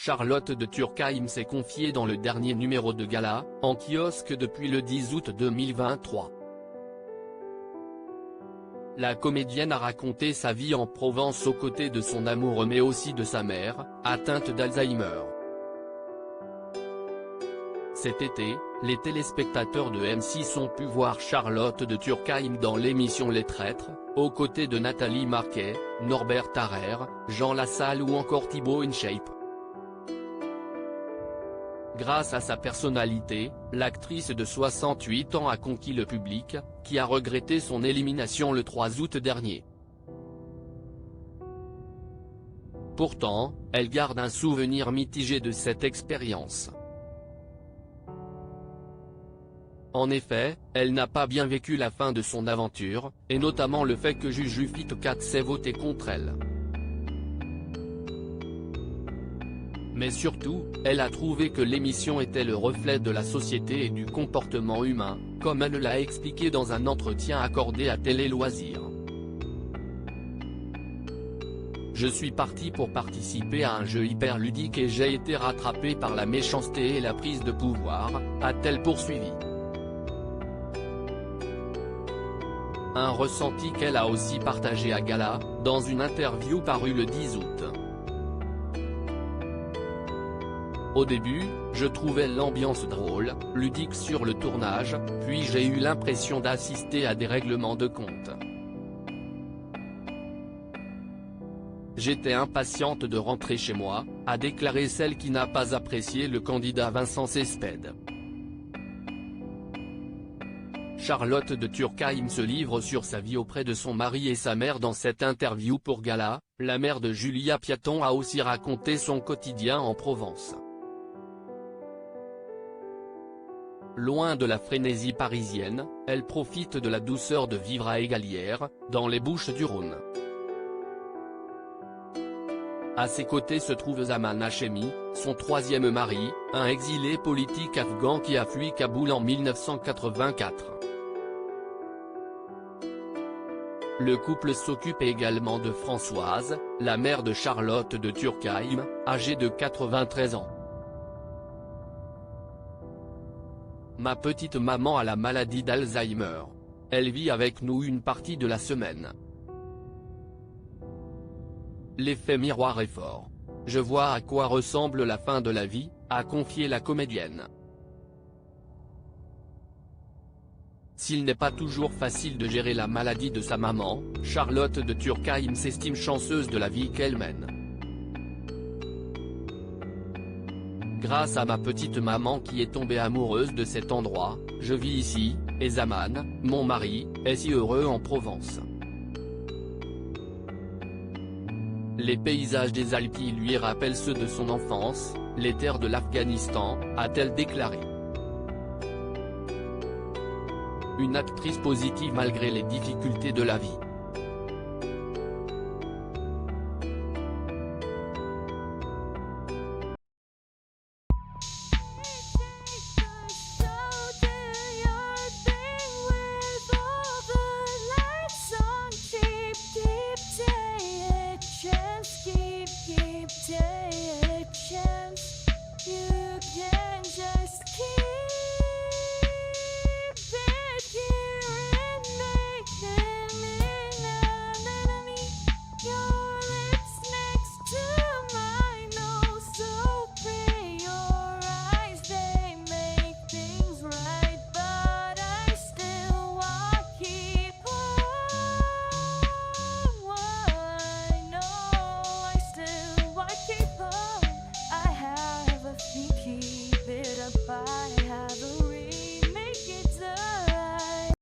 Charlotte de Turckheim s'est confiée dans le dernier numéro de Gala, en kiosque depuis le 10 août 2023. La comédienne a raconté sa vie en Provence aux côtés de son amoureux mais aussi de sa mère, atteinte d'Alzheimer. Cet été, les téléspectateurs de M6 ont pu voir Charlotte de Turckheim dans l'émission Les Traîtres, aux côtés de Nathalie Marquet, Norbert Tarrer, Jean Lassalle ou encore Thibaut InShape. Grâce à sa personnalité, l'actrice de 68 ans a conquis le public, qui a regretté son élimination le 3 août dernier. Pourtant, elle garde un souvenir mitigé de cette expérience. En effet, elle n'a pas bien vécu la fin de son aventure, et notamment le fait que Juju Fit Cat s'est voté contre elle. Mais surtout, elle a trouvé que l'émission était le reflet de la société et du comportement humain, comme elle l'a expliqué dans un entretien accordé à Télé Loisirs. Je suis parti pour participer à un jeu hyper ludique et j'ai été rattrapé par la méchanceté et la prise de pouvoir, a-t-elle poursuivi. Un ressenti qu'elle a aussi partagé à Gala, dans une interview parue le 10 août. Au début, je trouvais l'ambiance drôle, ludique sur le tournage, puis j'ai eu l'impression d'assister à des règlements de compte. J'étais impatiente de rentrer chez moi, a déclaré celle qui n'a pas apprécié le candidat Vincent Cespedes. Charlotte de Turckheim se livre sur sa vie auprès de son mari et sa mère dans cette interview pour Gala. La mère de Julia Piaton a aussi raconté son quotidien en Provence. Loin de la frénésie parisienne, elle profite de la douceur de vivre à Égalières, dans les Bouches-du-Rhône. À ses côtés se trouve Zaman Hachemi, son troisième mari, un exilé politique afghan qui a fui Kaboul en 1984. Le couple s'occupe également de Françoise, la mère de Charlotte de Turckheim, âgée de 93 ans. Ma petite maman a la maladie d'Alzheimer. Elle vit avec nous une partie de la semaine. L'effet miroir est fort. Je vois à quoi ressemble la fin de la vie, a confié la comédienne. S'il n'est pas toujours facile de gérer la maladie de sa maman, Charlotte de Turckheim s'estime chanceuse de la vie qu'elle mène. Grâce à ma petite maman qui est tombée amoureuse de cet endroit, je vis ici, et Zaman, mon mari, est si heureux en Provence. Les paysages des Alpes lui rappellent ceux de son enfance, les terres de l'Afghanistan, a-t-elle déclaré. Une actrice positive malgré les difficultés de la vie.